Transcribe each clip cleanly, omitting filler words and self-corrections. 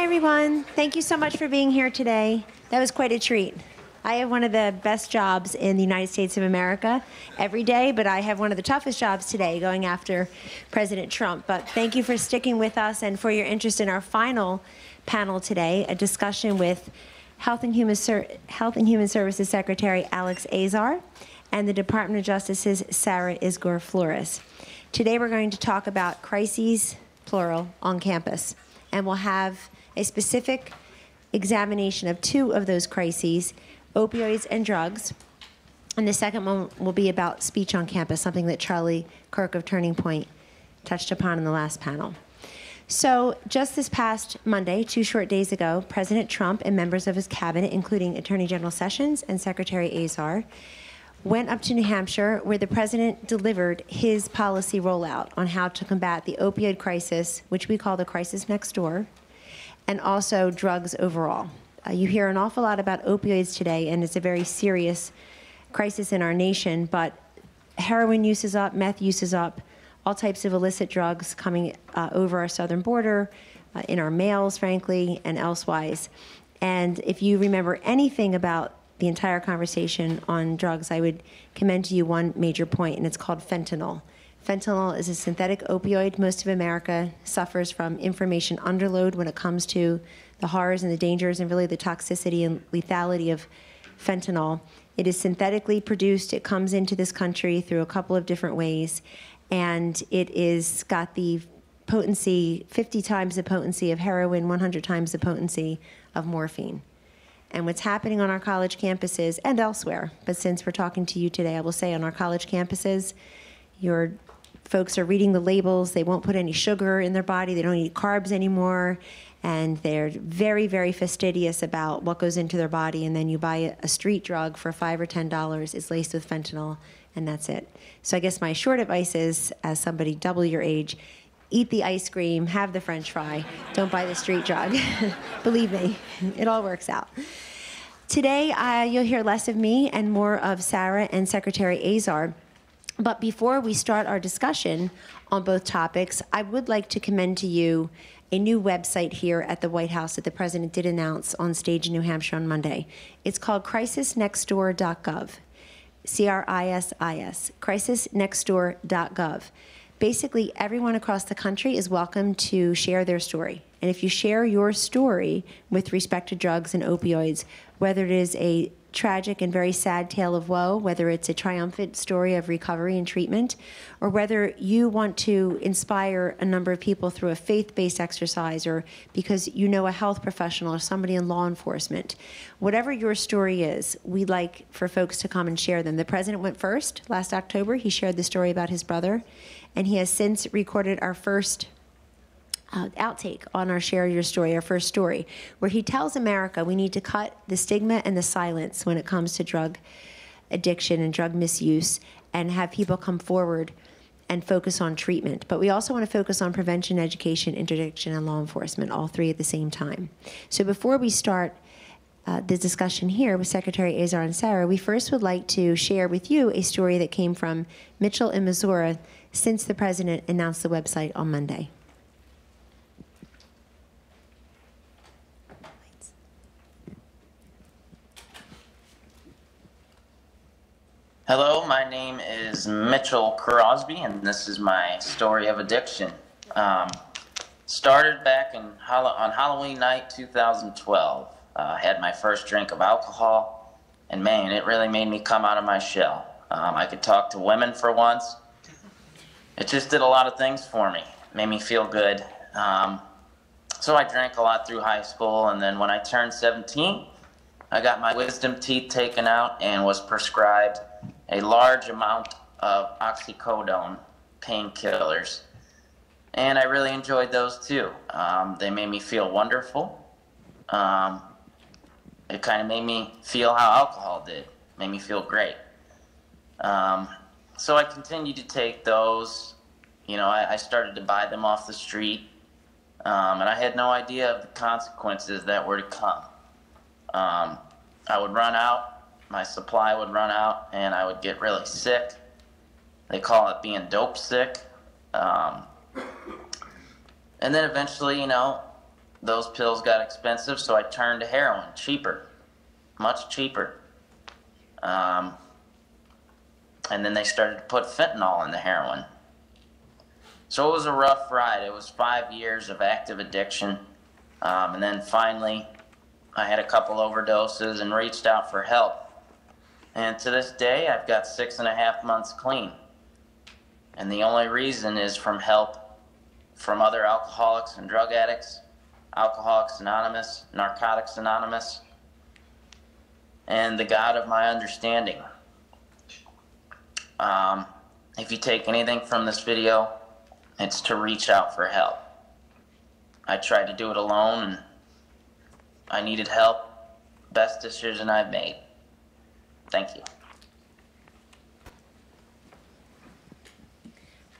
everyone. Thank you so much for being here today. That was quite a treat. I have one of the best jobs in the United States of America every day, but I have one of the toughest jobs today going after President Trump. But thank you for sticking with us and for your interest in our final panel today, a discussion with Health and Human Services Secretary Alex Azar and the Department of Justice's Sarah Isgur Flores. Today we're going to talk about crises, plural, on campus. And we'll have a specific examination of two of those crises, opioids and drugs. And the second one will be about speech on campus, something that Charlie Kirk of Turning Point touched upon in the last panel. So just this past Monday, 2 short days ago, President Trump and members of his cabinet, including Attorney General Sessions and Secretary Azar, went up to New Hampshire, where the president delivered his policy rollout on how to combat the opioid crisis, which we call the crisis next door, and also drugs overall. You hear an awful lot about opioids today, and it's a very serious crisis in our nation, but heroin use is up, meth use is up, all types of illicit drugs coming over our southern border, in our mails, frankly, and elsewise. And if you remember anything about the entire conversation on drugs, I would commend to you one major point, and it's called fentanyl. Fentanyl is a synthetic opioid. Most of America suffers from information underload when it comes to the horrors and the dangers and really the toxicity and lethality of fentanyl. It is synthetically produced. It comes into this country through a couple of different ways, and it is got the potency, 50 times the potency of heroin, 100 times the potency of morphine. And what's happening on our college campuses and elsewhere, but since we're talking to you today, I will say on our college campuses, your folks are reading the labels. They won't put any sugar in their body. They don't eat carbs anymore. And they're very, very fastidious about what goes into their body. And then you buy a street drug for $5 or $10. It's laced with fentanyl, and that's it. So I guess my short advice is, as somebody double your age, eat the ice cream, have the French fry. Don't buy the street drug. Believe me, it all works out. Today, you'll hear less of me and more of Sarah and Secretary Azar. But before we start our discussion on both topics, I would like to commend to you a new website here at the White House that the President did announce on stage in New Hampshire on Monday. It's called crisisnextdoor.gov, CRISIS, crisisnextdoor.gov. Basically, everyone across the country is welcome to share their story. And if you share your story with respect to drugs and opioids, whether it is a tragic and very sad tale of woe, whether it's a triumphant story of recovery and treatment, or whether you want to inspire a number of people through a faith-based exercise, or because you know a health professional or somebody in law enforcement, whatever your story is, we'd like for folks to come and share them. The President went first last October. He shared the story about his brother, and he has since recorded our first outtake on our Share Your Story, our first story, where he tells America we need to cut the stigma and the silence when it comes to drug addiction and drug misuse, and have people come forward and focus on treatment. But we also want to focus on prevention, education, interdiction, and law enforcement, all three at the same time. So before we start the discussion here with Secretary Azar and Sarah, we first would like to share with you a story that came from Mitchell in Missouri since the President announced the website on Monday. Hello, my name is Mitchell Crosby, and this is my story of addiction. Started back on Halloween night 2012. Had my first drink of alcohol, and man, it really made me come out of my shell. I could talk to women for once. It just did a lot of things for me. Made me feel good. So I drank a lot through high school, and then when I turned 17, I got my wisdom teeth taken out and was prescribed a large amount of oxycodone painkillers. And I really enjoyed those too. They made me feel wonderful. It kind of made me feel how alcohol did. Made me feel great. So I continued to take those. You know, I started to buy them off the street. And I had no idea of the consequences that were to come. I would run out. My supply would run out, and I would get really sick. They call it being dope sick. And then eventually, you know, those pills got expensive, so I turned to heroin, cheaper, much cheaper. And then they started to put fentanyl in the heroin. So it was a rough ride. It was 5 years of active addiction. And then finally, I had a couple overdoses and reached out for help. And to this day, I've got 6.5 months clean. And the only reason is from help from other alcoholics and drug addicts, Alcoholics Anonymous, Narcotics Anonymous, and the God of my understanding. If you take anything from this video, it's to reach out for help. I tried to do it alone, and I needed help. Best decision I've made. Thank you.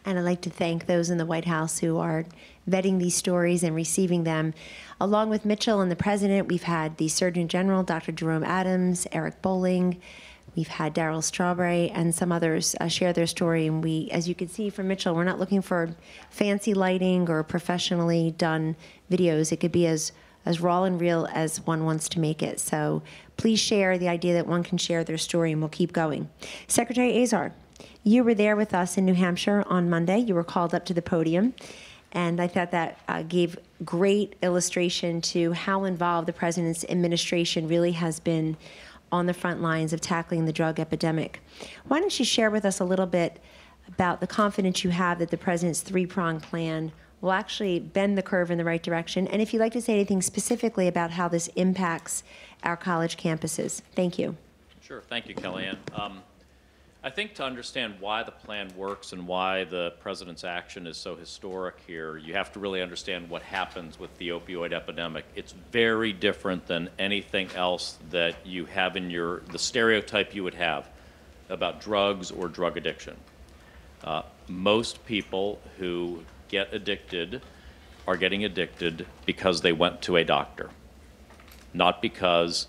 And I'd like to thank those in the White House who are vetting these stories and receiving them. Along with Mitchell and the President, we've had the Surgeon General, Dr. Jerome Adams, Eric Bolling. We've had Darryl Strawberry and some others share their story. And we, as you can see from Mitchell, we're not looking for fancy lighting or professionally done videos. It could be as raw and real as one wants to make it. So please share the idea that one can share their story, and we'll keep going. Secretary Azar, you were there with us in New Hampshire on Monday. You were called up to the podium. And I thought that gave great illustration to how involved the President's administration really has been on the front lines of tackling the drug epidemic. Why don't you share with us a little bit about the confidence you have that the President's three-pronged plan will actually bend the curve in the right direction, and if you'd like to say anything specifically about how this impacts our college campuses. Thank you. Sure. Thank you, Kellyanne. I think to understand why the plan works and why the President's action is so historic here, you have to really understand what happens with the opioid epidemic. It's very different than anything else that you have in the stereotype you would have about drugs or drug addiction. Most people who get addicted are getting addicted because they went to a doctor, not because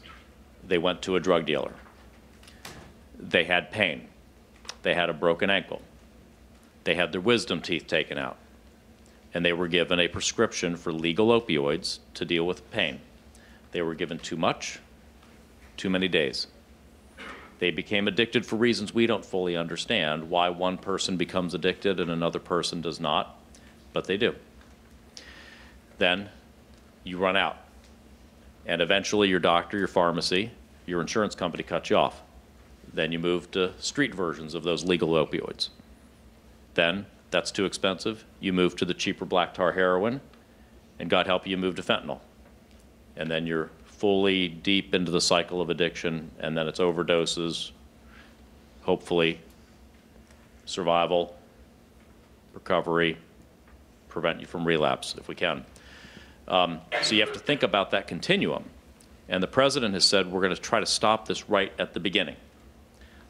they went to a drug dealer. They had pain. They had a broken ankle. They had their wisdom teeth taken out. And they were given a prescription for legal opioids to deal with pain. They were given too much, too many days. They became addicted for reasons we don't fully understand, why one person becomes addicted and another person does not, but they do. Then you run out. And eventually your doctor, your pharmacy, your insurance company cuts you off. Then you move to street versions of those legal opioids. Then that's too expensive. You move to the cheaper black tar heroin, and God help you move to fentanyl. And then you're fully deep into the cycle of addiction, and then it's overdoses, hopefully survival, recovery, prevent you from relapse if we can. So you have to think about that continuum. And the President has said we're going to try to stop this right at the beginning.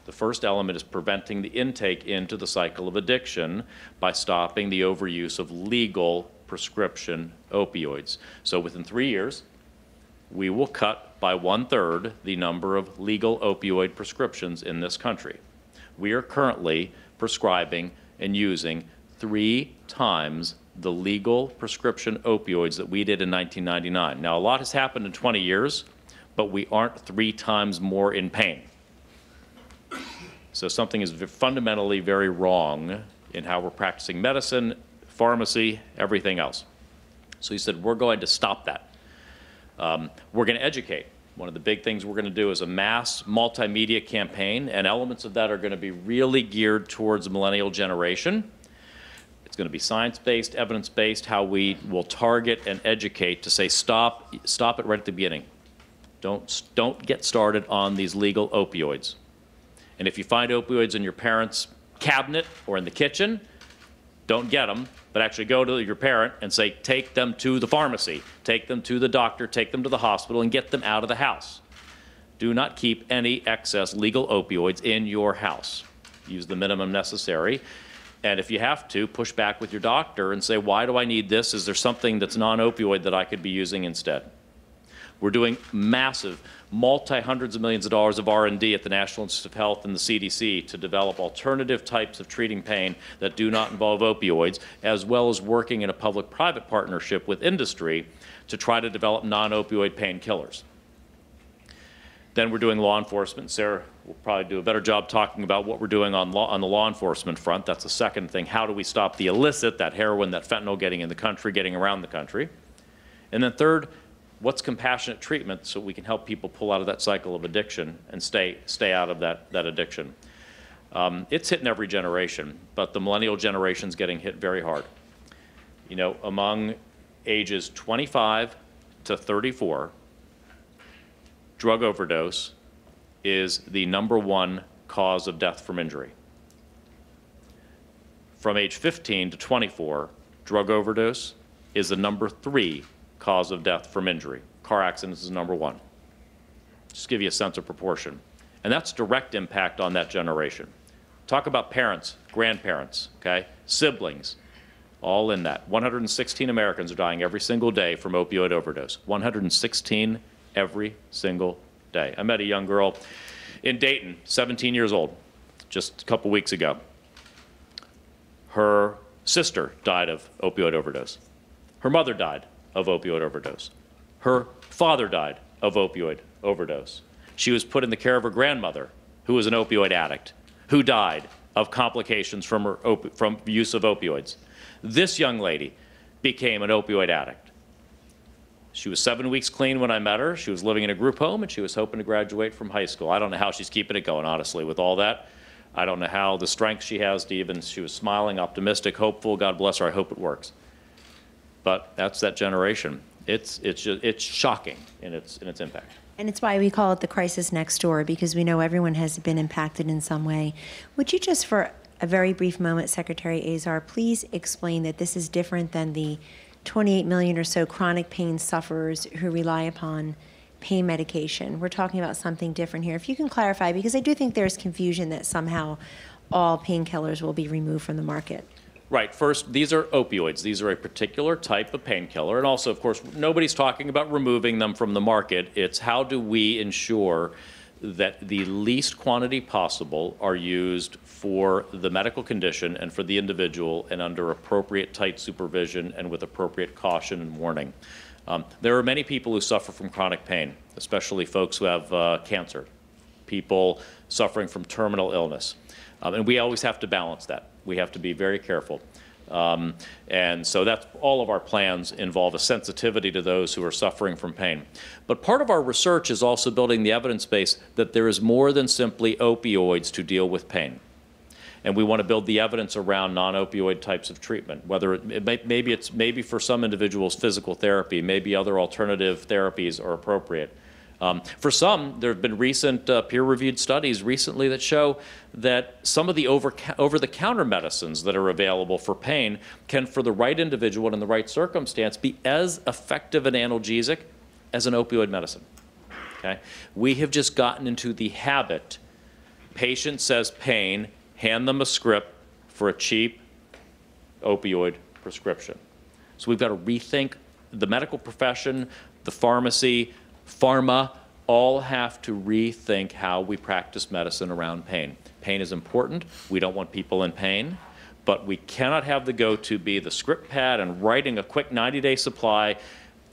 The first element is preventing the intake into the cycle of addiction by stopping the overuse of legal prescription opioids. So within 3 years, we will cut by 1/3 the number of legal opioid prescriptions in this country. We are currently prescribing and using 3 times the legal prescription opioids that we did in 1999. Now, a lot has happened in 20 years, but we aren't 3 times more in pain. So something is fundamentally very wrong in how we're practicing medicine, pharmacy, everything else. So he said, we're going to stop that. We're going to educate. One of the big things we're going to do is a mass multimedia campaign, and elements of that are going to be really geared towards the millennial generation. It's going to be science-based, evidence-based, how we will target and educate to say stop it right at the beginning. Don't get started on these legal opioids. And if you find opioids in your parents' cabinet or in the kitchen, don't get them, but actually go to your parent and say, take them to the pharmacy, take them to the doctor, take them to the hospital, and get them out of the house. Do not keep any excess legal opioids in your house. Use the minimum necessary. And if you have to, push back with your doctor and say, why do I need this? Is there something that's non-opioid that I could be using instead? We're doing massive, multi-hundreds of millions of dollars of R&D at the National Institute of Health and the CDC to develop alternative types of treating pain that do not involve opioids, as well as working in a public-private partnership with industry to try to develop non-opioid painkillers. Then we're doing law enforcement. Sarah will probably do a better job talking about what we're doing on the law enforcement front. That's the second thing. How do we stop the illicit, that heroin, that fentanyl getting in the country, getting around the country? And then third, what's compassionate treatment so we can help people pull out of that cycle of addiction and stay out of that addiction? It's hitting every generation, but the millennial generation's getting hit very hard. You know, among ages 25 to 34, drug overdose is the #1 cause of death from injury. From age 15 to 24, drug overdose is the #3 cause of death from injury. Car accidents is #1. Just give you a sense of proportion. And that's direct impact on that generation. Talk about parents, grandparents, okay, siblings, all in that. 116 Americans are dying every single day from opioid overdose. 116 every single day. I met a young girl in Dayton, 17 years old, just a couple weeks ago. Her sister died of opioid overdose. Her mother died of opioid overdose. Her father died of opioid overdose. She was put in the care of her grandmother, who was an opioid addict, who died of complications from use of opioids. This young lady became an opioid addict. She was 7 weeks clean when I met her. She was living in a group home, and she was hoping to graduate from high school. I don't know how she's keeping it going, honestly, with all that. I don't know how the strength she has to even, she was smiling, optimistic, hopeful. God bless her. I hope it works. But that's that generation. It's shocking in its impact. And it's why we call it the crisis next door, because we know everyone has been impacted in some way. Would you just, for a very brief moment, Secretary Azar, please explain that this is different than the 28 million or so chronic pain sufferers who rely upon pain medication? We're talking about something different here. If you can clarify, because I do think there's confusion that somehow all painkillers will be removed from the market. Right. First, these are opioids. These are a particular type of painkiller. And also, of course, nobody's talking about removing them from the market. It's how do we ensure that the least quantity possible are used for the medical condition and for the individual and under appropriate tight supervision and with appropriate caution and warning. There are many people who suffer from chronic pain, especially folks who have cancer, people suffering from terminal illness. And we always have to balance that. We have to be very careful. And so that's all of our plans involve a sensitivity to those who are suffering from pain. But part of our research is also building the evidence base that there is more than simply opioids to deal with pain. And we want to build the evidence around non-opioid types of treatment, whether maybe for some individuals physical therapy, maybe other alternative therapies are appropriate. For some, there have been recent peer-reviewed studies recently that show that some of the over-the-counter medicines that are available for pain can, for the right individual and in the right circumstance, be as effective an analgesic as an opioid medicine. Okay? We have just gotten into the habit, patient says pain, hand them a script for a cheap opioid prescription. So we've got to rethink the medical profession, the pharmacy, pharma, all have to rethink how we practice medicine around pain. Pain is important. We don't want people in pain, but we cannot have the go-to be the script pad and writing a quick 90-day supply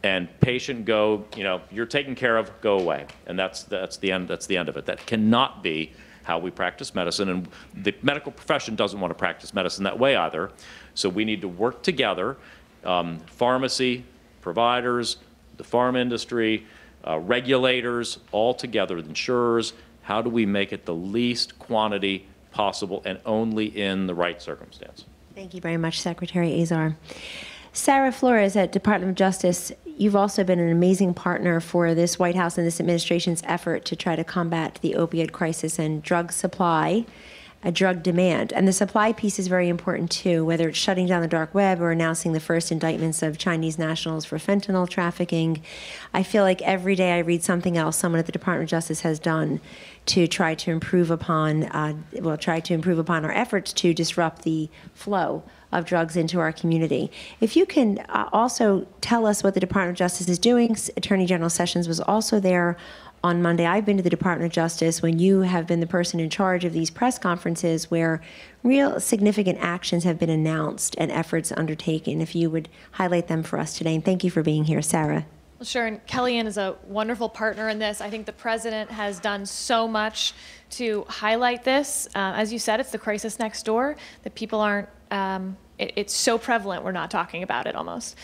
and patient go, you know, you're taken care of, go away. And that's the end of it. That cannot be how we practice medicine, and the medical profession doesn't want to practice medicine that way either. So we need to work together, pharmacy, providers, the farm industry, regulators, all together, insurers. How do we make it the least quantity possible and only in the right circumstance? Thank you very much, Secretary Azar. Sarah Flores at Department of Justice, you've also been an amazing partner for this White House and this administration's effort to try to combat the opioid crisis and drug supply, drug demand. And the supply piece is very important too, whether it's shutting down the dark web or announcing the first indictments of Chinese nationals for fentanyl trafficking. I feel like every day I read something else someone at the Department of Justice has done to try to improve upon, our efforts to disrupt the flow of drugs into our community. If you can also tell us what the Department of Justice is doing. Attorney General Sessions was also there on Monday. I've been to the Department of Justice when you have been the person in charge of these press conferences where real significant actions have been announced and efforts undertaken. If you would highlight them for us today. And thank you for being here, Sarah. Well, sure, and Kellyanne is a wonderful partner in this. I think the president has done so much to highlight this. As you said, it's the crisis next door that people aren't, it's so prevalent we're not talking about it almost.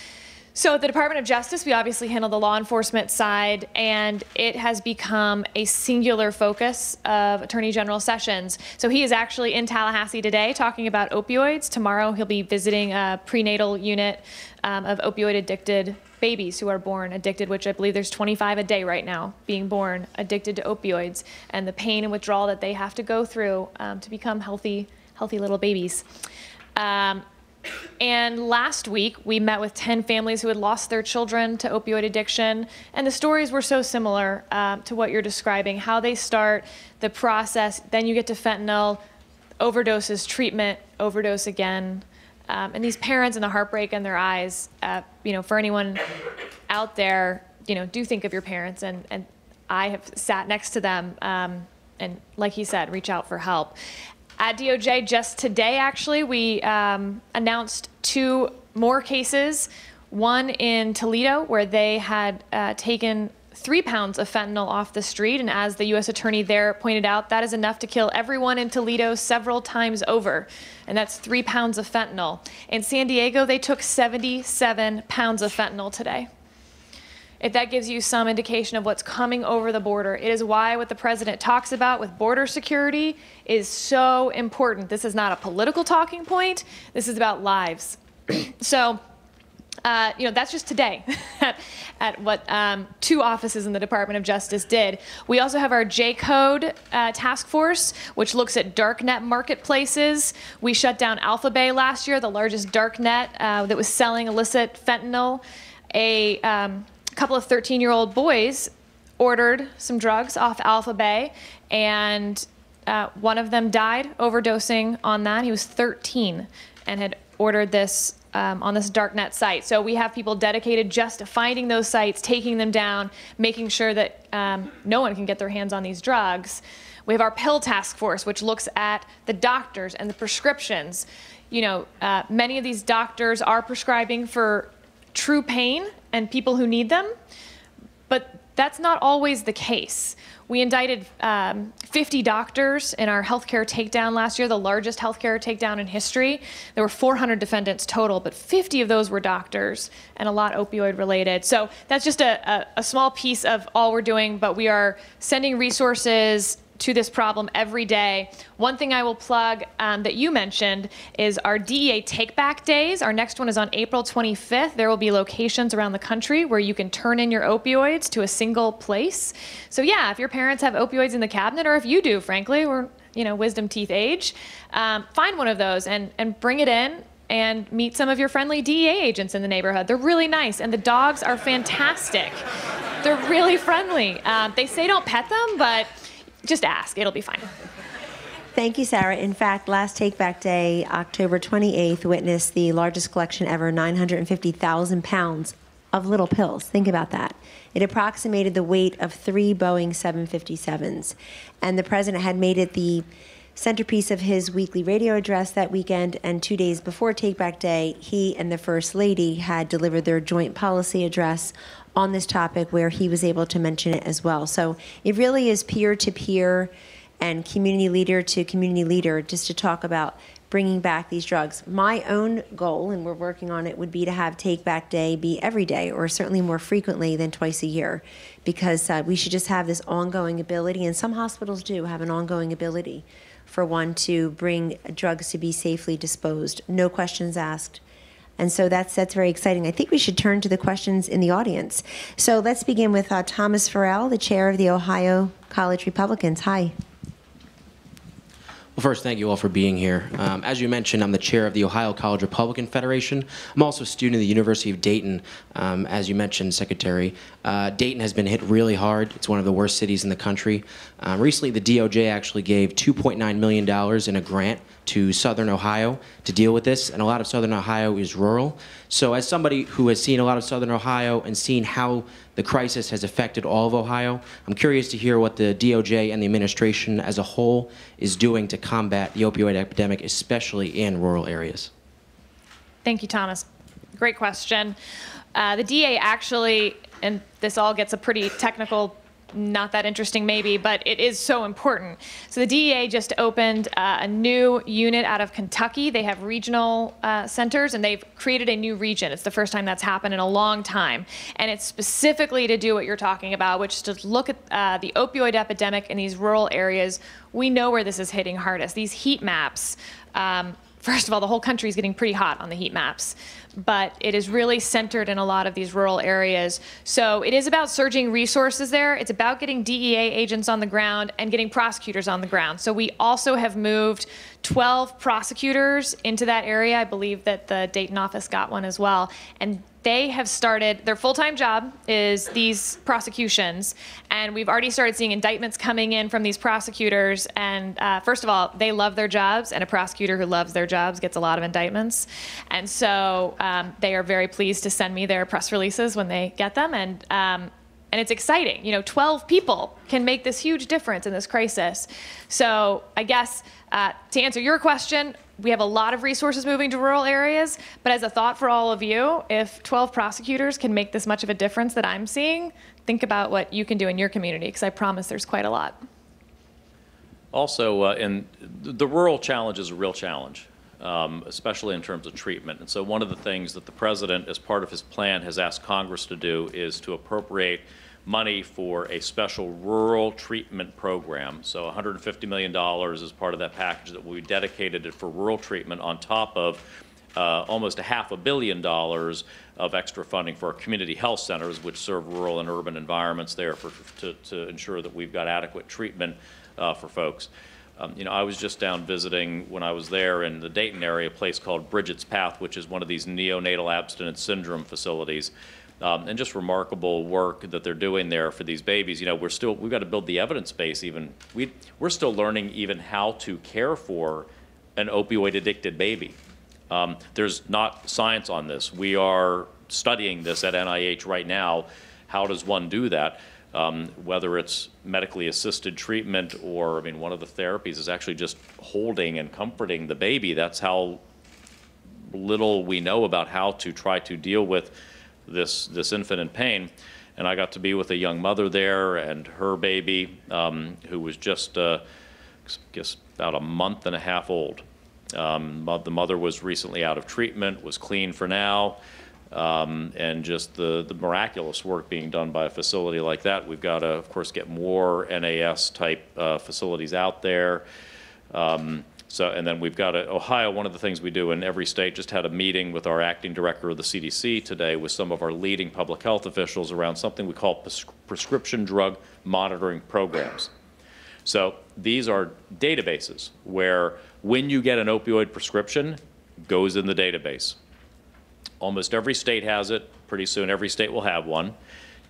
So at the Department of Justice, we obviously handle the law enforcement side, and it has become a singular focus of Attorney General Sessions. So he is actually in Tallahassee today talking about opioids. Tomorrow he'll be visiting a prenatal unit of opioid-addicted babies who are born addicted, which I believe there's 25 a day right now being born addicted to opioids, and the pain and withdrawal that they have to go through to become healthy little babies. And last week, we met with 10 families who had lost their children to opioid addiction, and the stories were so similar to what you're describing, how they start, the process, then you get to fentanyl, overdoses, treatment, overdose again. And these parents and the heartbreak in their eyes, for anyone out there, do think of your parents, and I have sat next to them, and like he said, reach out for help. At DOJ, just today, actually, we announced 2 more cases, one in Toledo, where they had taken 3 pounds of fentanyl off the street, and as the U.S. attorney there pointed out, that is enough to kill everyone in Toledo several times over, and that's 3 pounds of fentanyl. In San Diego, they took 77 pounds of fentanyl today. If that gives you some indication of what's coming over the border, it is why what the president talks about with border security is so important. This is not a political talking point. This is about lives. So, that's just today at what 2 offices in the Department of Justice did. We also have our J-Code task force, which looks at darknet marketplaces. We shut down Alpha Bay last year, the largest darknet that was selling illicit fentanyl. A couple of 13-year-old boys ordered some drugs off Alpha Bay, and one of them died overdosing on that. He was 13 and had ordered this on this darknet site. So we have people dedicated just to finding those sites, taking them down, making sure that no one can get their hands on these drugs. We have our pill task force, which looks at the doctors and the prescriptions. Many of these doctors are prescribing for true pain and people who need them, but that's not always the case. We indicted 50 doctors in our healthcare takedown last year, the largest healthcare takedown in history. There were 400 defendants total, but 50 of those were doctors, and a lot opioid related. So that's just a small piece of all we're doing, but we are sending resources to this problem every day. One thing I will plug that you mentioned is our DEA Take Back Days. Our next one is on April 25th. There will be locations around the country where you can turn in your opioids to a single place. So yeah, if your parents have opioids in the cabinet, or if you do, frankly, we're wisdom teeth age, find one of those and bring it in and meet some of your friendly DEA agents in the neighborhood. They're really nice, and the dogs are fantastic. They're really friendly. They say don't pet them, but just ask, it'll be fine. Thank you, Sarah. In fact, last Take Back Day, October 28th, witnessed the largest collection ever, 950,000 pounds of little pills. Think about that. It approximated the weight of 3 Boeing 757s. And the president had made it the centerpiece of his weekly radio address that weekend, and 2 days before Take Back Day, he and the First Lady had delivered their joint policy address on this topic, where he was able to mention it as well. So it really is peer-to-peer and community leader to community leader just to talk about bringing back these drugs. My own goal, and we're working on it, would be to have Take Back Day be every day, or certainly more frequently than twice a year, because we should just have this ongoing ability, and some hospitals do have an ongoing ability for one to bring drugs to be safely disposed, no questions asked. And so that's very exciting. I think we should turn to the questions in the audience. So let's begin with Thomas Farrell, the chair of the Ohio College Republicans. Hi. Well, first, thank you all for being here. As you mentioned, I'm the chair of the Ohio College Republican Federation. I'm also a student at the University of Dayton. As you mentioned, Secretary, Dayton has been hit really hard. It's one of the worst cities in the country. Recently, the DOJ actually gave $2.9 million in a grant to Southern Ohio to deal with this, and a lot of Southern Ohio is rural. So as somebody who has seen a lot of Southern Ohio and seen how the crisis has affected all of Ohio, I'm curious to hear what the DOJ and the administration as a whole is doing to combat the opioid epidemic, especially in rural areas. Thank you, Thomas. Great question. The DA actually, and this all gets a pretty technical, not that interesting maybe, but it is so important. So the DEA just opened a new unit out of Kentucky. They have regional centers, and they've created a new region. It's the first time that's happened in a long time. And it's specifically to do what you're talking about, which is to look at the opioid epidemic in these rural areas. We know where this is hitting hardest. These heat maps, first of all, the whole country is getting pretty hot on the heat maps, but it is really centered in a lot of these rural areas. So it is about surging resources there. It's about getting DEA agents on the ground and getting prosecutors on the ground. So we also have moved 12 prosecutors into that area. I believe that the Dayton office got one as well. And they have started, their full-time job is these prosecutions, and we've already started seeing indictments coming in from these prosecutors. And first of all, they love their jobs, and a prosecutor who loves their jobs gets a lot of indictments. And so they are very pleased to send me their press releases when they get them. And it's exciting. You know, 12 people can make this huge difference in this crisis. So I guess to answer your question, we have a lot of resources moving to rural areas, but as a thought for all of you, if 12 prosecutors can make this much of a difference that I'm seeing, think about what you can do in your community, because I promise there's quite a lot. Also, and the rural challenge is a real challenge, especially in terms of treatment. And so one of the things that the president, as part of his plan, has asked Congress to do is to appropriate money for a special rural treatment program. So $150 million is part of that package that will be dedicated for rural treatment, on top of almost $500 million of extra funding for our community health centers, which serve rural and urban environments there to ensure that we've got adequate treatment for folks. You know, I was just down visiting when I was there in the Dayton area, a place called Bridget's Path, which is one of these neonatal abstinence syndrome facilities. And just remarkable work that they're doing there for these babies. You know, we've got to build the evidence base even. We're still learning even how to care for an opioid addicted baby. There's not science on this. We are studying this at NIH right now. How does one do that? Whether it's medically assisted treatment or, I mean, one of the therapies is actually just holding and comforting the baby. That's how little we know about how to try to deal with this infant in pain. And I got to be with a young mother there and her baby, who was just, I guess, about a month and a half old. The mother was recently out of treatment, was clean for now, and just the miraculous work being done by a facility like that. We've got to, of course, get more NAS-type facilities out there. And then we've got Ohio, one of the things we do in every state, just had a meeting with our acting director of the CDC today with some of our leading public health officials around something we call prescription drug monitoring programs. So these are databases where when you get an opioid prescription, it goes in the database. Almost every state has it. Pretty soon every state will have one.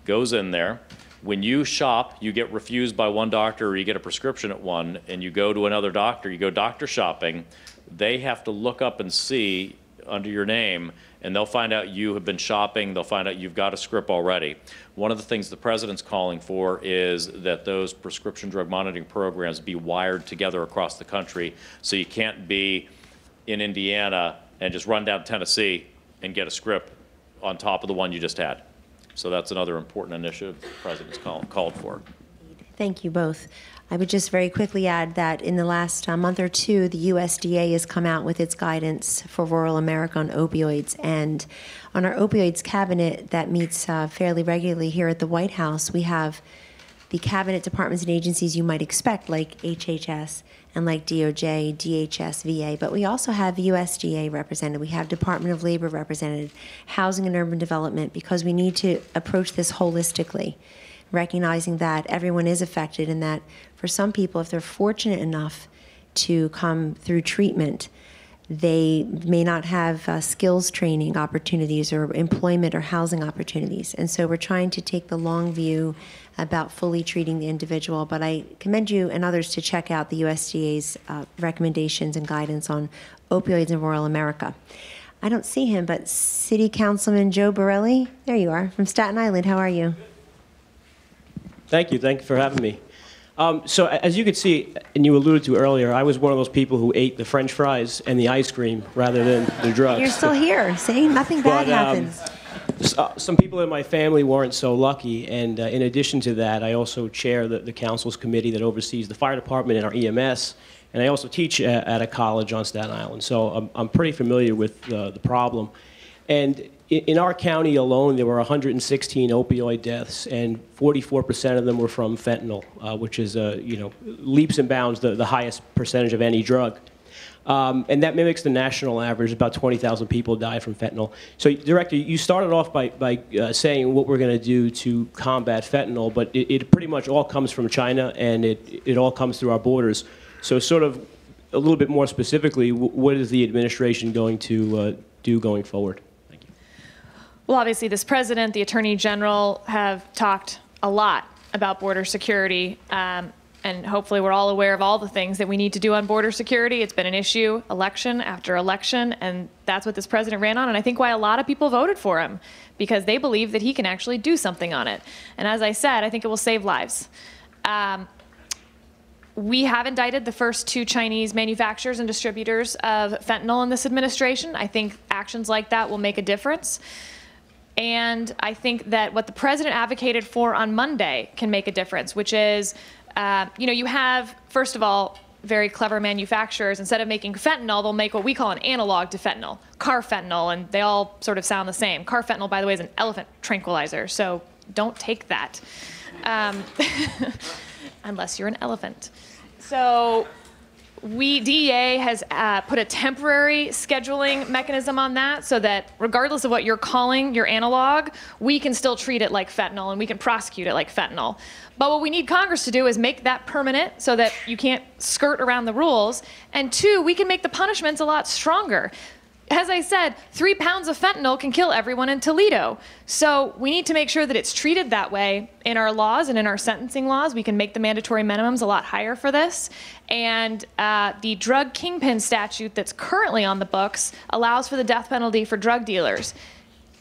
Goes in there. When you shop, you get refused by one doctor or you get a prescription at one, and you go to another doctor, you go doctor shopping, they have to look up and see under your name, and they'll find out you have been shopping, they'll find out you've got a script already. One of the things the president's calling for is that those prescription drug monitoring programs be wired together across the country, so you can't be in Indiana and just run down to Tennessee and get a script on top of the one you just had. So that's another important initiative the president's called for. Thank you both. I would just very quickly add that in the last month or two, the USDA has come out with its guidance for rural America on opioids. And on our opioids cabinet that meets fairly regularly here at the White House, we have the cabinet departments and agencies you might expect, like HHS and like DOJ, DHS, VA, but we also have USDA represented. We have Department of Labor represented, Housing and Urban Development, because we need to approach this holistically, recognizing that everyone is affected and that for some people, if they're fortunate enough to come through treatment, They may not have skills training opportunities or employment or housing opportunities. And so we're trying to take the long view about fully treating the individual. But I commend you and others to check out the USDA's recommendations and guidance on opioids in rural America. I don't see him, but City Councilman Joe Borelli, there you are, from Staten Island. How are you? Thank you. Thank you for having me. So as you could see, and you alluded to earlier, I was one of those people who ate the French fries and the ice cream rather than the drugs. You're still here. See, nothing bad happens. Some people in my family weren't so lucky, and in addition to that, I also chair the council's committee that oversees the fire department and our EMS, and I also teach at a college on Staten Island, so I'm pretty familiar with the problem. And in our county alone, there were 116 opioid deaths, and 44% of them were from fentanyl, which is, leaps and bounds the highest percentage of any drug. And that mimics the national average. About 20,000 people die from fentanyl. So, Director, you started off by saying what we're going to do to combat fentanyl, but it pretty much all comes from China, and it all comes through our borders. So sort of a little bit more specifically, what is the administration going to do going forward? Thank you. Well, obviously, this president, the attorney general have talked a lot about border security. And hopefully we're all aware of all the things that we need to do on border security. It's been an issue election after election, and that's what this president ran on, and I think why a lot of people voted for him, because they believe that he can actually do something on it. And as I said, I think it will save lives. We have indicted the first 2 Chinese manufacturers and distributors of fentanyl in this administration. I think actions like that will make a difference. And I think that what the president advocated for on Monday can make a difference, which is you have, first of all, very clever manufacturers. Instead of making fentanyl, they'll make what we call an analog to fentanyl, carfentanil, and they all sort of sound the same. Carfentanil, by the way, is an elephant tranquilizer, so don't take that unless you're an elephant. So DEA has put a temporary scheduling mechanism on that so that regardless of what you're calling your analog, we can still treat it like fentanyl and we can prosecute it like fentanyl. But what we need Congress to do is make that permanent so that you can't skirt around the rules. And 2, we can make the punishments a lot stronger. As I said, 3 pounds of fentanyl can kill everyone in Toledo. So we need to make sure that it's treated that way in our laws and in our sentencing laws. We can make the mandatory minimums a lot higher for this. And the drug kingpin statute that's currently on the books allows for the death penalty for drug dealers.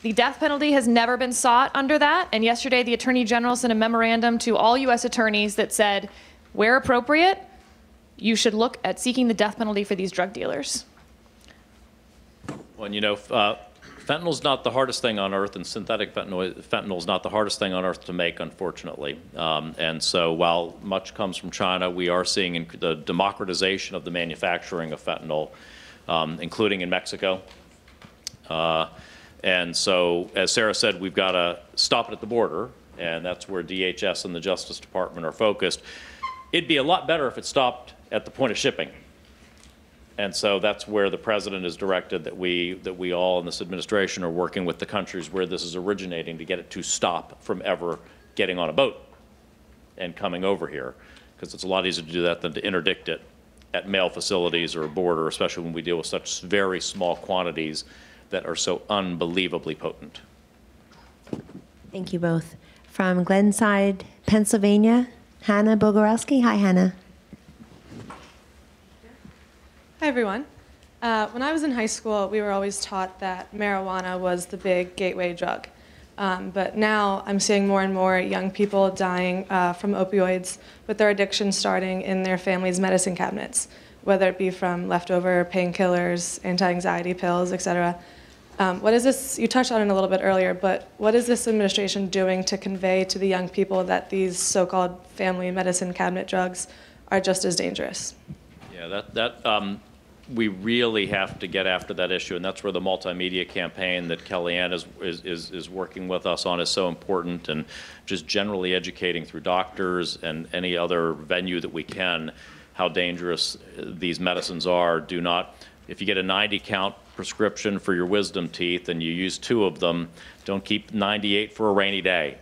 The death penalty has never been sought under that. And yesterday, the Attorney General sent a memorandum to all U.S. attorneys that said, where appropriate, you should look at seeking the death penalty for these drug dealers. Well, fentanyl is not the hardest thing on earth, and synthetic fentanyl is not the hardest thing on earth to make, unfortunately. And so while much comes from China, we are seeing the democratization of the manufacturing of fentanyl, including in Mexico. And so, as Sarah said, we've got to stop it at the border, and that's where DHS and the Justice Department are focused. It'd be a lot better if it stopped at the point of shipping. And so that's where the president has directed that we all in this administration are working with the countries where this is originating to get it to stop from ever getting on a boat and coming over here, because it's a lot easier to do that than to interdict it at mail facilities or a border, especially when we deal with such very small quantities that are so unbelievably potent. Thank you both. From Glenside, Pennsylvania, Hannah Bogorowski. Hi, Hannah. Hi, everyone. When I was in high school, we were always taught that marijuana was the big gateway drug. But now I'm seeing more and more young people dying from opioids with their addiction starting in their family's medicine cabinets, whether it be from leftover painkillers, anti-anxiety pills, etc. What is this? You touched on it a little bit earlier, but what is this administration doing to convey to the young people that these so-called family medicine cabinet drugs are just as dangerous? Yeah, we really have to get after that issue, and that's where the multimedia campaign that Kellyanne is working with us on is so important, and just generally educating through doctors and any other venue that we can how dangerous these medicines are. Do not, if you get a 90-count prescription for your wisdom teeth and you use 2 of them, don't keep 98 for a rainy day.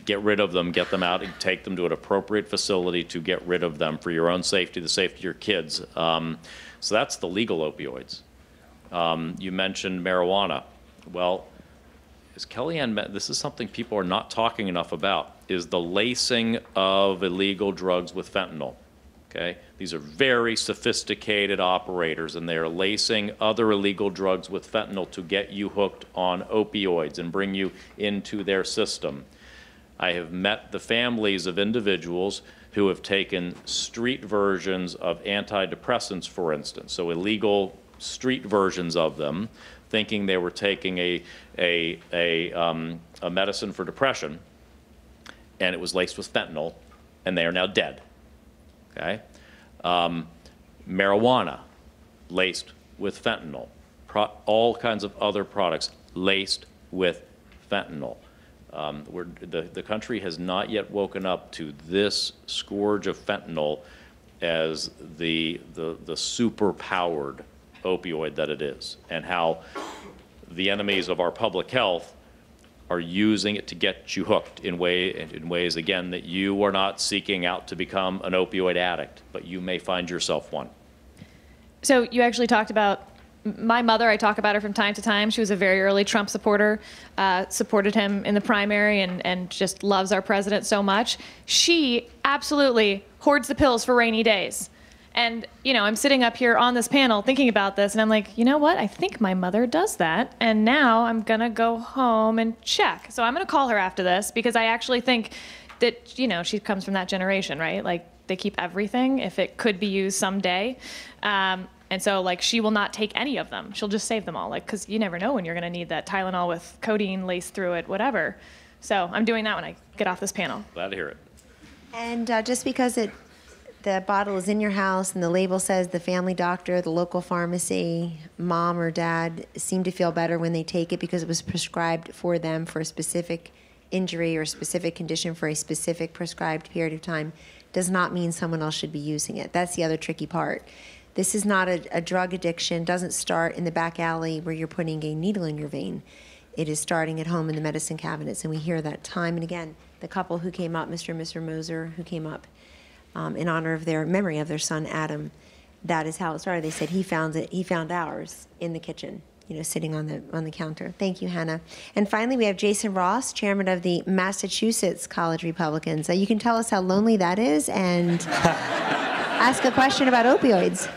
Get rid of them, get them out, and take them to an appropriate facility to get rid of them for your own safety, the safety of your kids. So that's the legal opioids. You mentioned marijuana. Well, as Kellyanne, this is something people are not talking enough about, is the lacing of illegal drugs with fentanyl. Okay? These are very sophisticated operators, and they are lacing other illegal drugs with fentanyl to get you hooked on opioids and bring you into their system. I have met the families of individuals who have taken street versions of antidepressants, for instance, so illegal street versions of them, thinking they were taking a medicine for depression, and it was laced with fentanyl, and they are now dead. Okay? Marijuana laced with fentanyl. All kinds of other products laced with fentanyl. The country has not yet woken up to this scourge of fentanyl as the super-powered opioid that it is, and how the enemies of our public health are using it to get you hooked in ways, again, that you are not seeking out to become an opioid addict, but you may find yourself one. So you actually talked about my mother. I talk about her from time to time. She was a very early Trump supporter, supported him in the primary, and just loves our president so much. She absolutely hoards the pills for rainy days. And, you know, I'm sitting up here on this panel thinking about this, and I'm like, you know what? I think my mother does that. And now I'm going to go home and check. So I'm going to call her after this, because I actually think that, you know, she comes from that generation, right? Like, they keep everything if it could be used someday. And so, like, she will not take any of them. She'll just save them all, like, because you never know when you're going to need that Tylenol with codeine laced through it, whatever. So I'm doing that when I get off this panel. Glad to hear it. And just because the bottle is in your house and the label says the family doctor, the local pharmacy, mom or dad seem to feel better when they take it because it was prescribed for them for a specific injury or specific condition for a specific prescribed period of time, does not mean someone else should be using it. That's the other tricky part. This is not a drug addiction, doesn't start in the back alley where you're putting a needle in your vein. It is starting at home in the medicine cabinets, and we hear that time and again. The couple who came up, Mr. and Mr. Moser, who came up in honor of their memory of their son Adam, that is how it started. They said he found ours in the kitchen, you know, sitting on the counter. Thank you, Hannah. And finally, we have Jason Ross, chairman of the Massachusetts College Republicans. You can tell us how lonely that is and ask a question about opioids.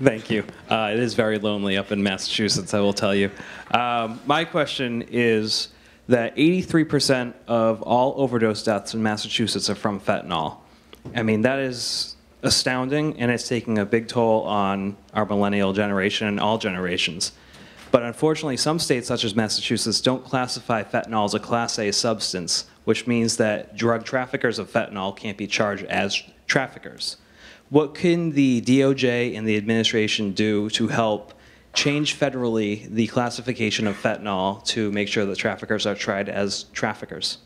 Thank you. It is very lonely up in Massachusetts, I will tell you. My question is that 83% of all overdose deaths in Massachusetts are from fentanyl. I mean, that is astounding, and it's taking a big toll on our millennial generation and all generations. But unfortunately, some states, such as Massachusetts, don't classify fentanyl as a Class A substance, which means that drug traffickers of fentanyl can't be charged as traffickers. What can the DOJ and the administration do to help change federally the classification of fentanyl to make sure that traffickers are tried as traffickers?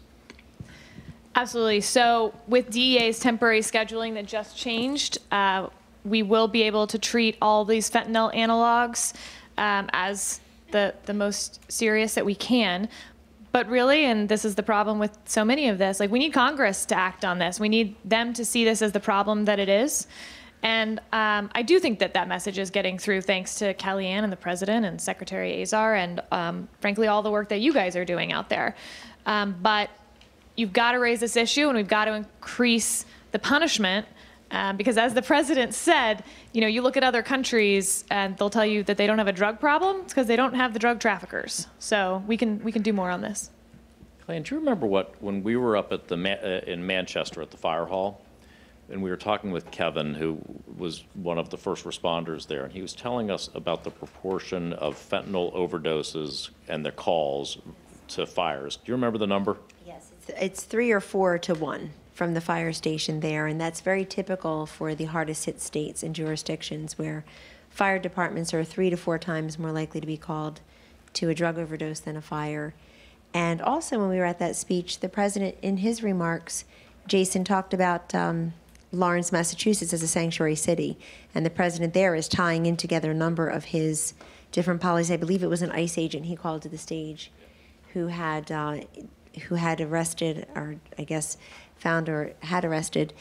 Absolutely. So with DEA's temporary scheduling that just changed, we will be able to treat all these fentanyl analogs as the most serious that we can. But really, and this is the problem with so many of this, like, we need Congress to act on this. We need them to see this as the problem that it is. And I do think that that message is getting through thanks to Kellyanne and the president and Secretary Azar and, frankly, all the work that you guys are doing out there. But you've got to raise this issue, and we've got to increase the punishment, because as the president said, you know, you look at other countries and they'll tell you that they don't have a drug problem. It's because they don't have the drug traffickers. So we can do more on this. Kellyanne, do you remember when we were up at in Manchester at the fire hall, and we were talking with Kevin, who was one of the first responders there, and he was telling us about the proportion of fentanyl overdoses and their calls to fires. Do you remember the number? Yes, it's 3 or 4 to 1 from the fire station there, and that's very typical for the hardest hit states and jurisdictions where fire departments are 3 to 4 times more likely to be called to a drug overdose than a fire. And also, when we were at that speech, the president, in his remarks, Jason talked about Lawrence, Massachusetts as a sanctuary city, and the president there is tying in together a number of his different policies. I believe it was an ICE agent he called to the stage who had who had arrested, or I guess found or had arrested,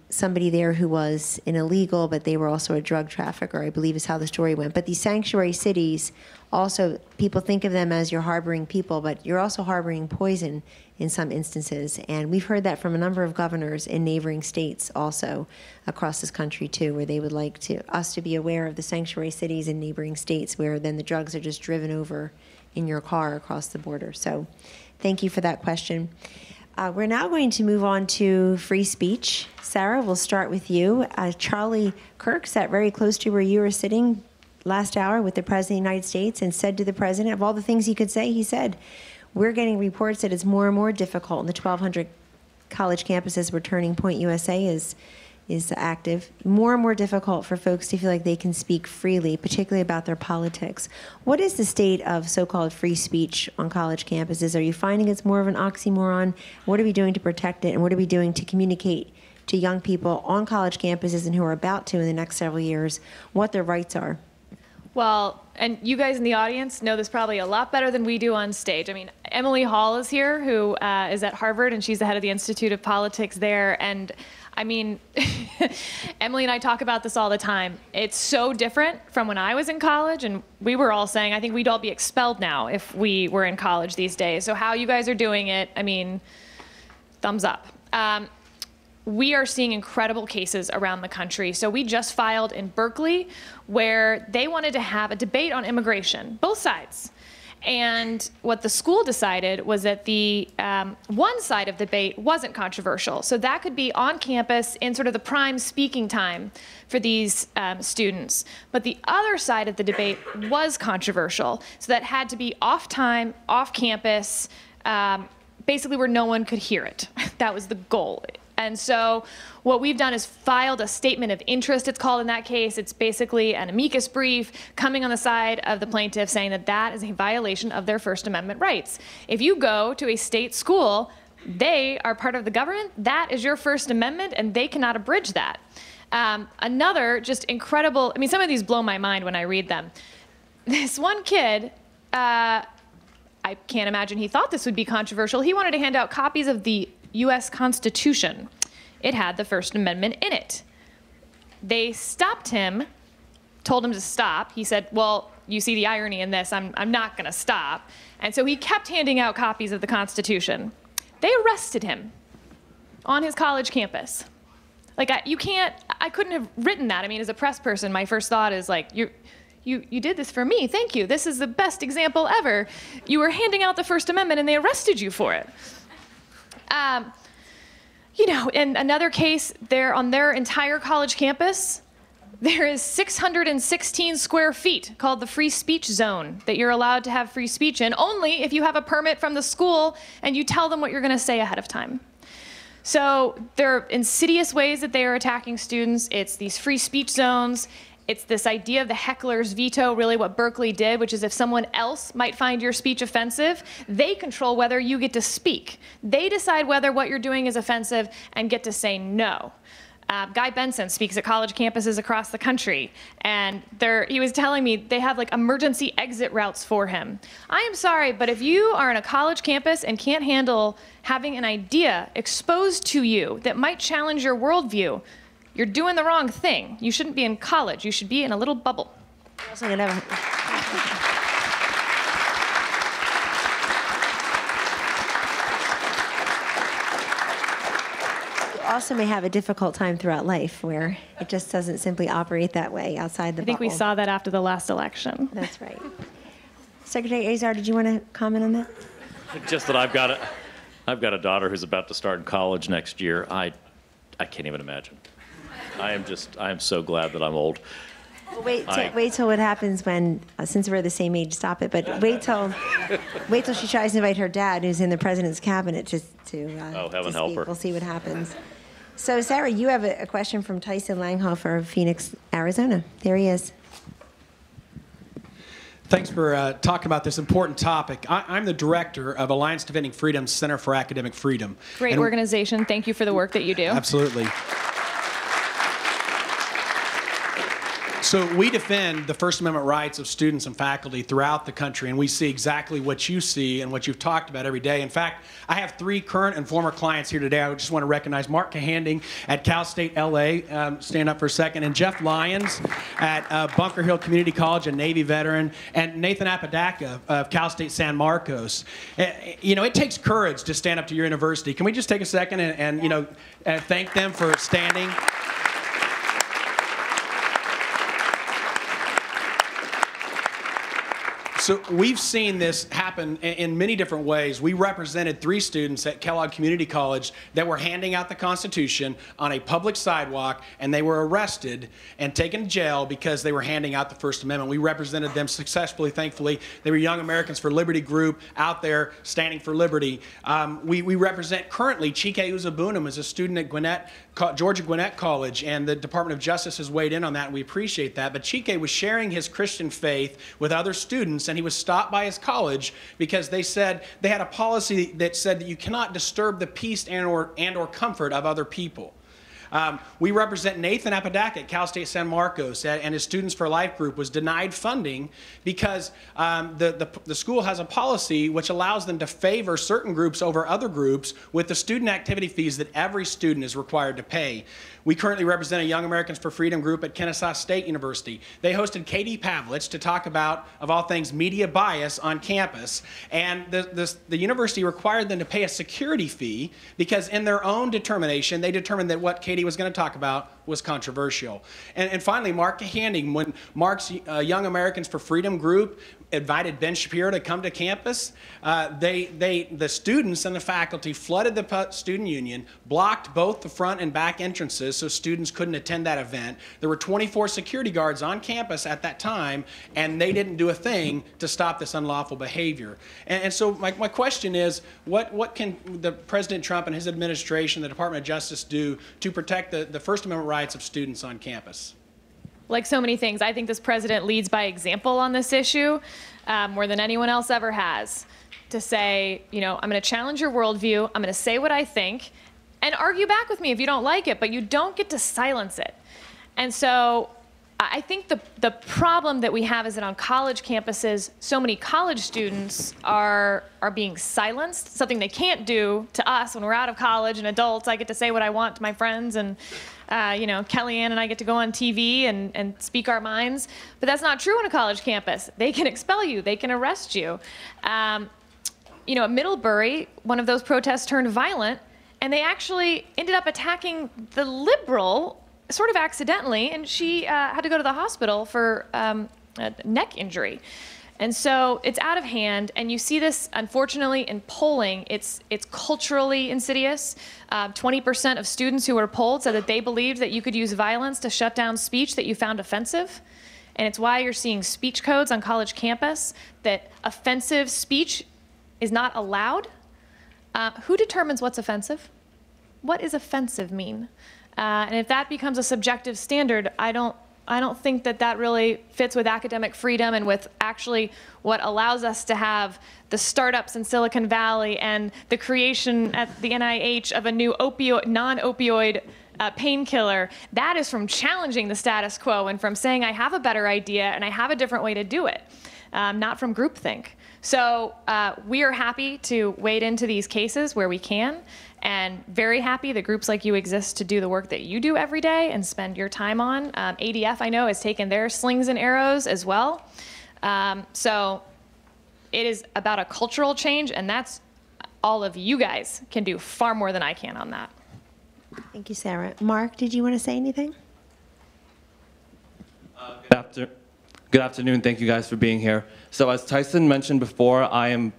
somebody there who was an illegal, but they were also a drug trafficker, I believe is how the story went. But these sanctuary cities, also, people think of them as you're harboring people, but you're also harboring poison in some instances. And we've heard that from a number of governors in neighboring states also across this country too, where they would like us to be aware of the sanctuary cities in neighboring states where then the drugs are just driven over in your car across the border. So thank you for that question. We're now going to move on to free speech. Sarah, we'll start with you. Charlie Kirk sat very close to where you were sitting last hour with the President of the United States and said to the President, of all the things he could say, he said, we're getting reports that it's more and more difficult in the 1,200 college campuses where Turning Point USA is active, more and more difficult for folks to feel like they can speak freely, particularly about their politics. What is the state of so-called free speech on college campuses? Are you finding it's more of an oxymoron? What are we doing to protect it, and what are we doing to communicate to young people on college campuses and who are about to in the next several years what their rights are? Well, and you guys in the audience know this probably a lot better than we do on stage. I mean, Emily Hall is here, who is at Harvard, and she's the head of the Institute of Politics there. And I mean, Emily and I talk about this all the time. It's so different from when I was in college, and we were all saying, I think we'd all be expelled now if we were in college these days. So how you guys are doing it, I mean, thumbs up. We are seeing incredible cases around the country. So we just filed in Berkeley where they wanted to have a debate on immigration, both sides. And what the school decided was that the one side of the debate wasn't controversial. So that could be on campus in sort of the prime speaking time for these students. But the other side of the debate was controversial. So that had to be off time, off campus, basically where no one could hear it. That was the goal. And so what we've done is filed a statement of interest, it's called in that case. It's basically an amicus brief coming on the side of the plaintiff saying that that is a violation of their First Amendment rights. If you go to a state school, they are part of the government. That is your First Amendment, and they cannot abridge that. Another just incredible, I mean, some of these blow my mind when I read them. This one kid, I can't imagine he thought this would be controversial. He wanted to hand out copies of the U.S. Constitution. It had the First Amendment in it. They stopped him, told him to stop. He said, well, you see the irony in this, I'm not gonna stop. And so he kept handing out copies of the Constitution. They arrested him on his college campus. Like, I couldn't have written that. I mean, as a press person, my first thought is like, you did this for me, thank you. This is the best example ever. You were handing out the First Amendment and they arrested you for it. You know, in another case, on their entire college campus, there is 616 square feet called the free speech zone that you're allowed to have free speech in, only if you have a permit from the school and you tell them what you're going to say ahead of time. So there are insidious ways that they are attacking students. It's these free speech zones. It's this idea of the heckler's veto, really what Berkeley did, which is if someone else might find your speech offensive, they control whether you get to speak. They decide whether what you're doing is offensive and get to say no. Guy Benson speaks at college campuses across the country, and he was telling me they have like emergency exit routes for him. I am sorry, but if you are on a college campus and can't handle having an idea exposed to you that might challenge your worldview, you're doing the wrong thing. You shouldn't be in college. You should be in a little bubble. You also may have a difficult time throughout life where it just doesn't simply operate that way outside the bubble. I think we saw that after the last election. That's right. Secretary Azar, did you want to comment on that? Just that I've got a daughter who's about to start in college next year. I can't even imagine. I am so glad that I'm old. Well, wait till what happens when, since we're the same age, stop it. But wait till she tries to invite her dad, who's in the president's cabinet, to heaven help her. We'll see what happens. So, Sarah, you have a question from Tyson Langhofer of Phoenix, Arizona. There he is. Thanks for talking about this important topic. I'm the director of Alliance Defending Freedom Center for Academic Freedom. Great organization. Thank you for the work that you do. Absolutely. So we defend the First Amendment rights of students and faculty throughout the country, and we see exactly what you see and what you've talked about every day. In fact, I have 3 current and former clients here today. I just want to recognize Mark Cahanding at Cal State LA, stand up for a second, and Jeff Lyons at Bunker Hill Community College, a Navy veteran, and Nathan Apodaca of Cal State San Marcos. You know, it takes courage to stand up to your university. Can we just take a second and you know, thank them for standing? So we've seen this happen in many different ways. We represented 3 students at Kellogg Community College that were handing out the Constitution on a public sidewalk, and they were arrested and taken to jail because they were handing out the First Amendment. We represented them successfully, thankfully. They were Young Americans for Liberty group out there standing for liberty. We represent currently Chike Uzabunam as a student at Georgia Gwinnett College, and the Department of Justice has weighed in on that, and we appreciate that. But Chike was sharing his Christian faith with other students, and he was stopped by his college because they said they had a policy that said that you cannot disturb the peace and or comfort of other people. We represent Nathan Apodaca at Cal State San Marcos, and his Students for Life group was denied funding because the school has a policy which allows them to favor certain groups over other groups with the student activity fees that every student is required to pay. We currently represent a Young Americans for Freedom group at Kennesaw State University. They hosted Katie Pavlich to talk about, of all things, media bias on campus. And the university required them to pay a security fee because in their own determination, they determined that what Katie was going to talk about was controversial. And finally, Mark Cahanding, when Mark's Young Americans for Freedom group invited Ben Shapiro to come to campus, the students and the faculty flooded the student union, blocked both the front and back entrances so students couldn't attend that event. There were 24 security guards on campus at that time, and they didn't do a thing to stop this unlawful behavior. And so my question is, what can the President Trump and his administration, the Department of Justice, do to protect the First Amendment rights of students on campus? Like so many things, I think this president leads by example on this issue more than anyone else ever has. To say, you know, I'm going to challenge your worldview, I'm going to say what I think, and argue back with me if you don't like it, but you don't get to silence it. And so I think the problem that we have is that on college campuses, so many college students are being silenced, something they can't do to us when we're out of college and adults. I get to say what I want to my friends, and you know, Kellyanne and I get to go on TV and speak our minds. But that's not true on a college campus. They can expel you. They can arrest you. You know, at Middlebury, one of those protests turned violent, and they actually ended up attacking the liberal sort of accidentally, and she had to go to the hospital for a neck injury. And so it's out of hand, and you see this, unfortunately, in polling. It's culturally insidious. 20% of students who were polled said that they believed that you could use violence to shut down speech that you found offensive. And it's why you're seeing speech codes on college campus, that offensive speech is not allowed. Who determines what's offensive? What does offensive mean? And if that becomes a subjective standard, I don't think that really fits with academic freedom and with actually what allows us to have the startups in Silicon Valley and the creation at the NIH of a new non-opioid painkiller. That is from challenging the status quo and from saying I have a better idea and I have a different way to do it, not from groupthink. So we are happy to wade into these cases where we can, and very happy that groups like you exist to do the work that you do every day and spend your time on. ADF, I know, has taken their slings and arrows as well. So it is about a cultural change, and that's all of you guys can do far more than I can on that. Thank you, Sarah. Mark, did you want to say anything? Good afternoon. Thank you guys for being here. So as Tyson mentioned before, I am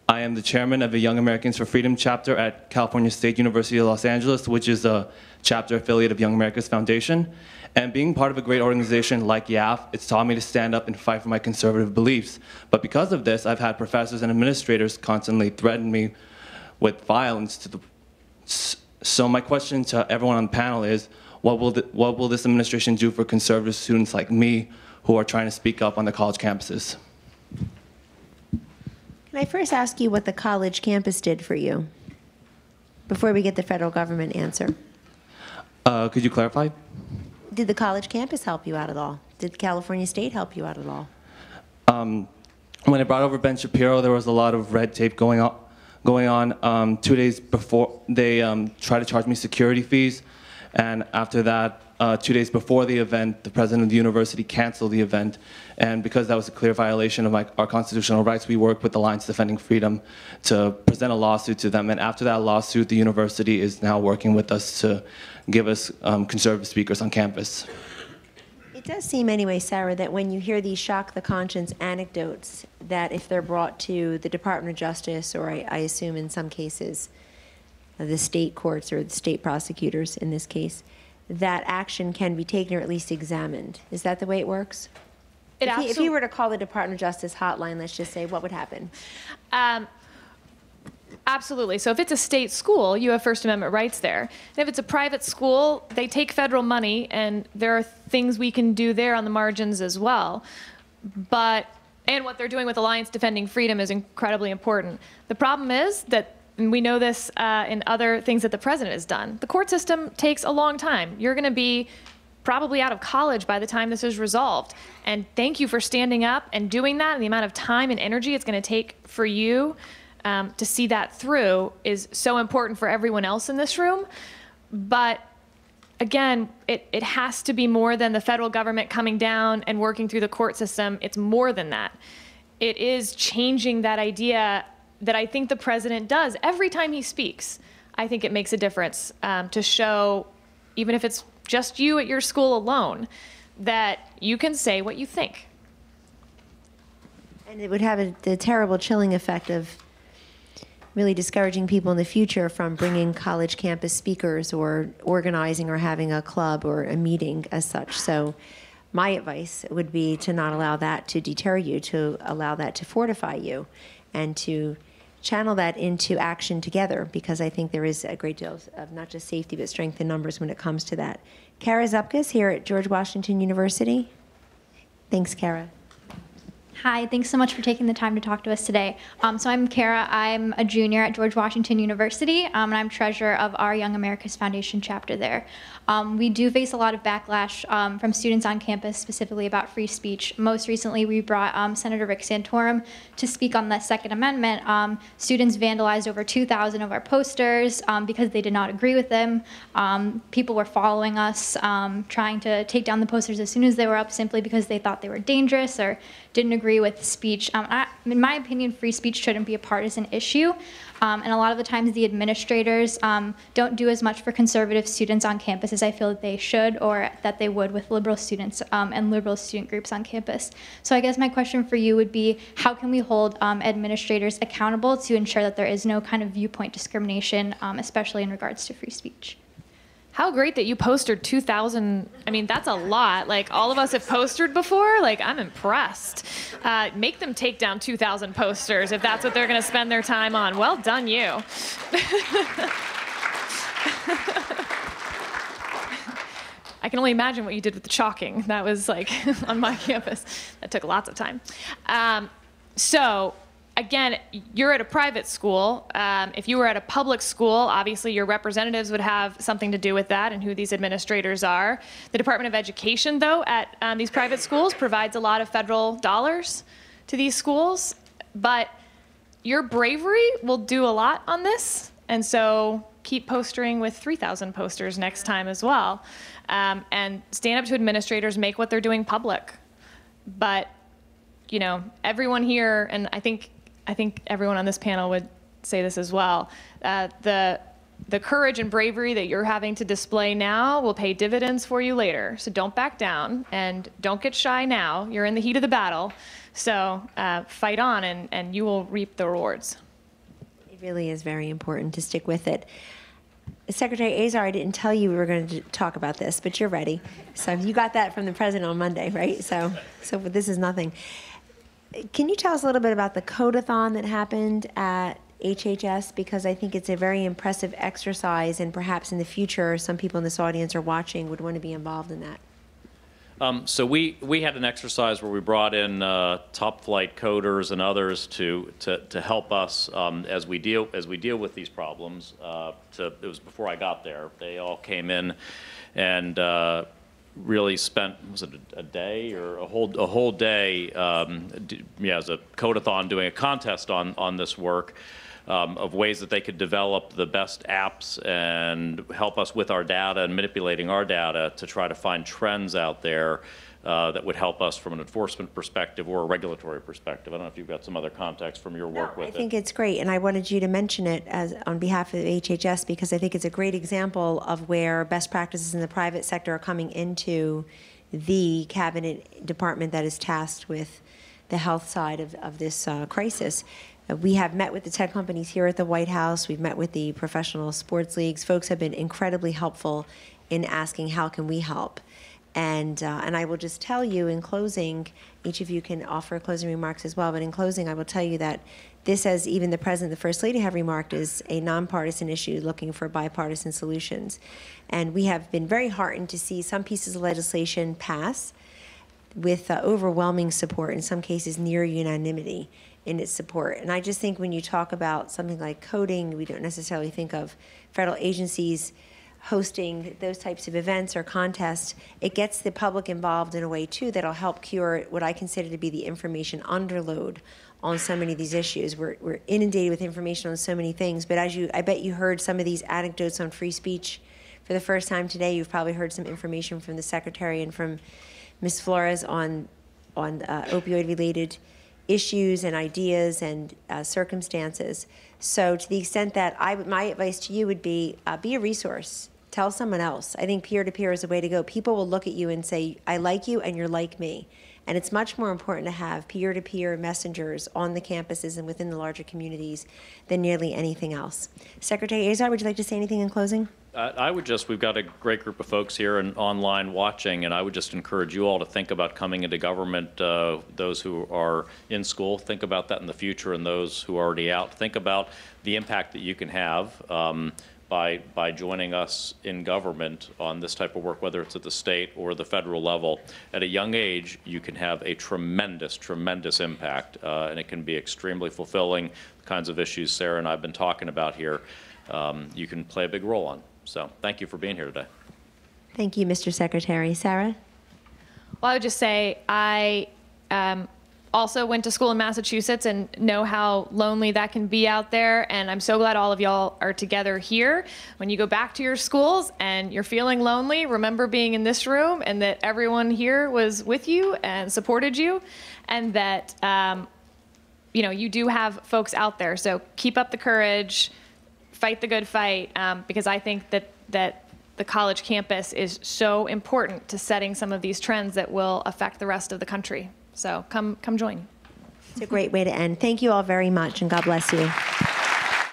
the chairman of the Young Americans for Freedom chapter at California State University of Los Angeles, which is a chapter affiliate of Young America's Foundation. And being part of a great organization like YAF, it's taught me to stand up and fight for my conservative beliefs. But because of this, I've had professors and administrators constantly threaten me with violence. So my question to everyone on the panel is, what will this administration do for conservative students like me who are trying to speak up on the college campuses? Can I first ask you what the college campus did for you before we get the federal government answer? Could you clarify? Did the college campus help you out at all? Did California State help you out at all? When I brought over Ben Shapiro, there was a lot of red tape going on. 2 days before, they tried to charge me security fees, and after that, 2 days before the event, the president of the university canceled the event, and because that was a clear violation of our constitutional rights, we worked with Alliance Defending Freedom to present a lawsuit to them, and after that lawsuit, the university is now working with us to give us conservative speakers on campus. It does seem anyway, Sarah, that when you hear these shock the conscience anecdotes, that if they're brought to the Department of Justice, or I assume in some cases the state courts or the state prosecutors in this case, that action can be taken or at least examined. Is that the way it works? If you were to call the Department of Justice hotline, let's just say, what would happen? Absolutely. So if it's a state school, you have First Amendment rights there. And if it's a private school, they take federal money, and there are things we can do there on the margins as well. And what they're doing with Alliance Defending Freedom is incredibly important. The problem is that, and we know this in other things that the president has done, the court system takes a long time. You're going to be probably out of college by the time this is resolved. And thank you for standing up and doing that, and the amount of time and energy it's going to take for you to see that through is so important for everyone else in this room. But again, it has to be more than the federal government coming down and working through the court system. It's more than that. It is changing that idea that I think the president does every time he speaks. I think it makes a difference to show, even if it's just you at your school alone, that you can say what you think. And it would have the terrible chilling effect of really discouraging people in the future from bringing college campus speakers or organizing or having a club or a meeting as such. So my advice would be to not allow that to deter you, to allow that to fortify you, and to channel that into action together, because I think there is a great deal of not just safety but strength in numbers when it comes to that. Kara Zupkis here at George Washington University. Thanks, Kara. Hi, thanks so much for taking the time to talk to us today. So I'm Kara. I'm a junior at George Washington University, and I'm treasurer of our Young America's Foundation chapter there. We do face a lot of backlash from students on campus, specifically about free speech. Most recently, we brought Senator Rick Santorum to speak on the Second Amendment. Students vandalized over 2,000 of our posters because they did not agree with them. People were following us, trying to take down the posters as soon as they were up, simply because they thought they were dangerous or didn't agree with speech. In my opinion, free speech shouldn't be a partisan issue. And a lot of the times the administrators don't do as much for conservative students on campus as I feel that they should, or that they would with liberal students and liberal student groups on campus. So I guess my question for you would be, how can we hold administrators accountable to ensure that there is no kind of viewpoint discrimination, especially in regards to free speech? How great that you postered 2,000. I mean, that's a lot. Like, all of us have postered before. Like, I'm impressed. Make them take down 2,000 posters if that's what they're going to spend their time on. Well done, you. I can only imagine what you did with the chalking. That was like on my campus. That took lots of time. So again, you're at a private school. If you were at a public school, obviously your representatives would have something to do with that and who these administrators are. The Department of Education, though, at these private schools provides a lot of federal dollars to these schools. But your bravery will do a lot on this. And so keep postering with 3,000 posters next time as well. And stand up to administrators, make what they're doing public. But, you know, everyone here, and I think everyone on this panel would say this as well, the courage and bravery that you're having to display now will pay dividends for you later. So don't back down and don't get shy now. You're in the heat of the battle. So fight on, and you will reap the rewards. It really is very important to stick with it. Secretary Azar, I didn't tell you we were going to talk about this, but you're ready. So you got that from the president on Monday, right? So this is nothing. Can you tell us a little bit about the Code-a-thon that happened at HHS? Because I think it's a very impressive exercise, and perhaps in the future, some people in this audience are watching would want to be involved in that. So we had an exercise where we brought in top flight coders and others to help us as we deal with these problems. It was before I got there. They all came in and really spent, was it a day or a whole day, as a code-a-thon doing a contest on this work. Of ways that they could develop the best apps and help us with our data and manipulating our data to try to find trends out there that would help us from an enforcement perspective or a regulatory perspective. I don't know if you've got some other context from your work with it. I think it's great, and I wanted you to mention it on behalf of HHS because I think it's a great example of where best practices in the private sector are coming into the cabinet department that is tasked with the health side of this crisis. We have met with the tech companies here at the White House. We've met with the professional sports leagues. Folks have been incredibly helpful in asking how can we help. And I will just tell you in closing, each of you can offer closing remarks as well, but in closing I will tell you that this, as even the President and the First Lady have remarked, is a nonpartisan issue looking for bipartisan solutions. And we have been very heartened to see some pieces of legislation pass with overwhelming support, in some cases near unanimity in its support. And I just think when you talk about something like coding, we don't necessarily think of federal agencies hosting those types of events or contests. It gets the public involved in a way, too, that'll help cure what I consider to be the information underload on so many of these issues. We're inundated with information on so many things, but I bet you heard some of these anecdotes on free speech for the first time today. You've probably heard some information from the Secretary and from Ms. Flores on opioid-related issues and ideas and circumstances. So to the extent that my advice to you would be a resource. Tell someone else. I think peer-to-peer is the way to go. People will look at you and say, I like you and you're like me. And it's much more important to have peer-to-peer messengers on the campuses and within the larger communities than nearly anything else. Secretary Azar, would you like to say anything in closing? We've got a great group of folks here and online watching, and I would just encourage you all to think about coming into government, those who are in school, think about that in the future, and those who are already out, think about the impact that you can have by joining us in government on this type of work, whether it's at the state or the federal level. At a young age, you can have a tremendous, tremendous impact, and it can be extremely fulfilling, the kinds of issues Sarah and I have been talking about here. You can play a big role on. So thank you for being here today. Thank you, Mr. Secretary. Sarah? Well, I would just say I also went to school in Massachusetts and know how lonely that can be out there. And I'm so glad all of y'all are together here. When you go back to your schools and you're feeling lonely, remember being in this room and that everyone here was with you and supported you, and that you do have folks out there. So keep up the courage. Fight the good fight, because I think that the college campus is so important to setting some of these trends that will affect the rest of the country. So come join. It's a great way to end. Thank you all very much, and God bless you.